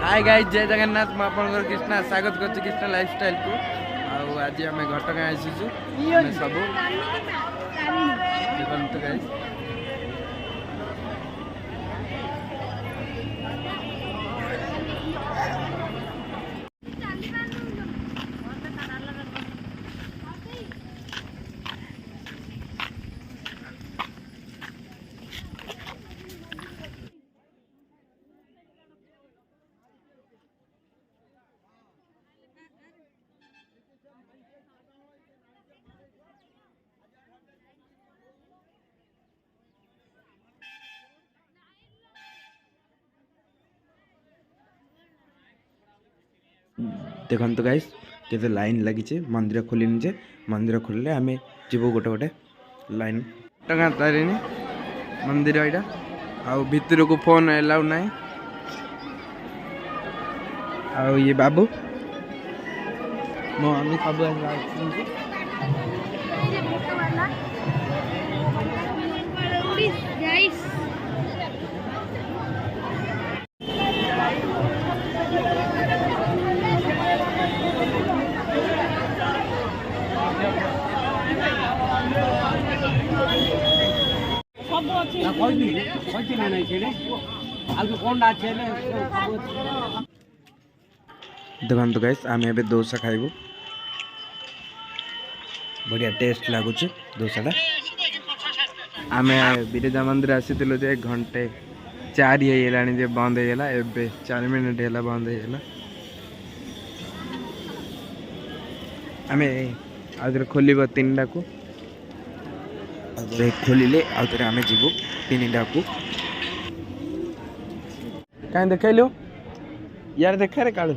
Hi guys, जय जगन्नाथ। मैं आपन कृष्णा स्वागत कर कृष्णा लाइफस्टाइल को। आज आम घटगाँ आसीचु सब देखते गाइस। देखो गाइस केते लाइन लगी मंदिर खोलनी जे मंदिर खोलले आम जीव गोटे गोटे लाइन टगा तारिणी मंदिर यहाँ आउ भितर को फोन एलाउ ना। आउ ये बाबू मो आम सब देखो गाइस आम ए डोसा खाइबू। बढ़िया टेस्ट लगुच डोसा आम बिरजा मंदिर आसी घंटे 4 जे बंद होगा ए 4 मिनट है बंद होगा। आम आउे खोल 3टा को खोलिले आउे आम जीवु 3टा को कहीं देखलु यार देखा रे कालू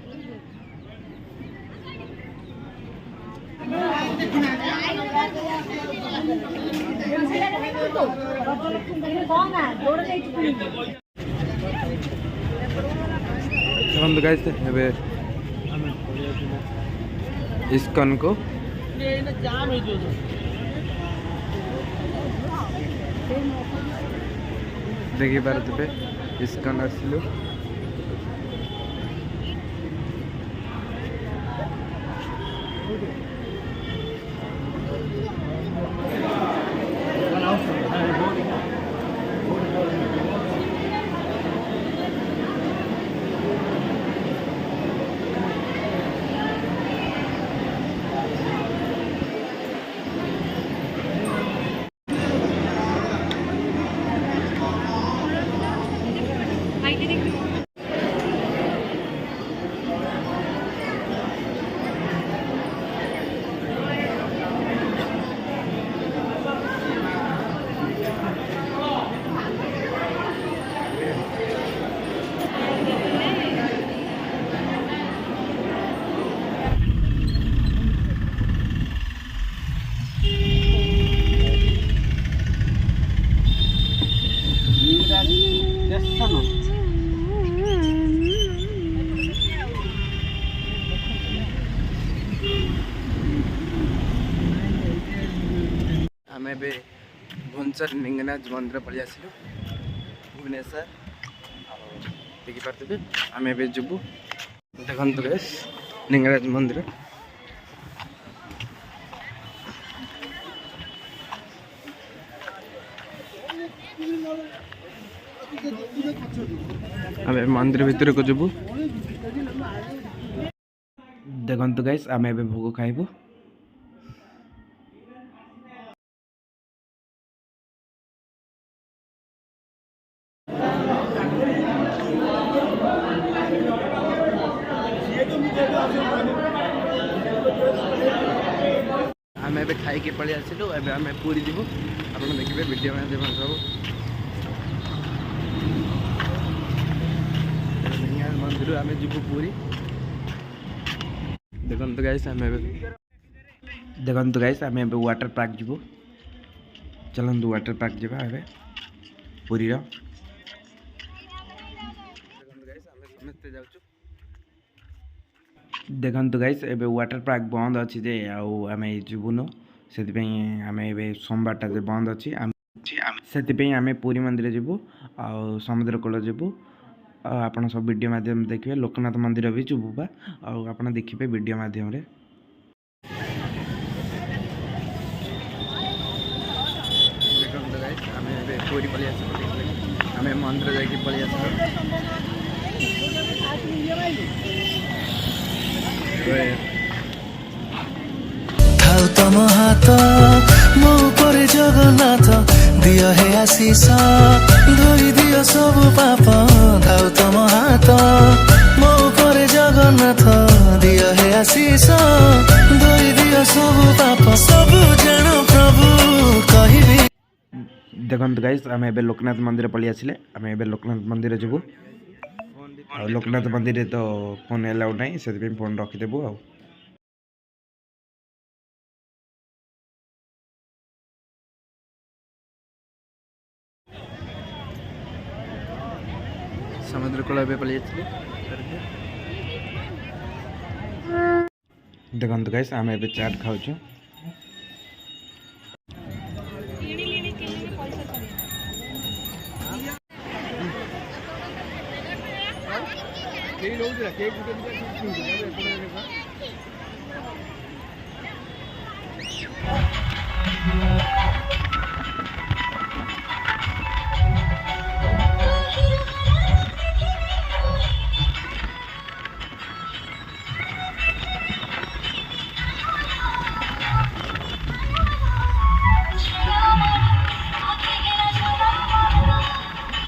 इस्कन को देखी पारे इस्कन आसलु आम ए भुवनेश्वर लिंगराज मंदिर पलि आसलु भुवनेश्वर देखिपे आम ए जीवु देखु गाइस लिंगराज मंदिर आम मंदिर भितर को जीवु देखु गाइस आम ए भोग खाइबू। आम ए खाई पलि आसलु ए आम पूरी जीवु आप देखिए वीडियो में सब मंदिर आम जीवु पूरी देखो गाइस आम देखो गाइस आम ए वाटर पार्क जीवु चलतु वाटर पार्क जावा ए पुरी देखु गाइस ए वाटर पार्क बंद अच्छी जे आम जीवुनु से आम ए सोमवार जे बंद अच्छी से आम पुरी मंदिर जीवु आ समुद्र कूल जीवु आप सब वीडियो माध्यम देखिए लोकनाथ मंदिर भी जीवु बा आप देखिए वीडियो माध्यम रे पूरी पलि आम मंदिर जाकि पलि थाउ तम हाथ मो पर जगन्नाथ दियो हे आशीष धोई दियो सब पाप थाउ तम हाथ मो पर जगन्नाथ दियो हे आशीष धोई दियो सब पाप सब जान प्रभु कहिबी देखो गाइस आम ए लोकनाथ मंदिर पलि आसिले आम ए लोकनाथ मंदिर जीवु लोकनाथ मंदिर तो फोन एलाउड नहीं से फोन रखीदेबू आ समुद्र कूल पलि देखो गाइस आम ए चाट खाऊँ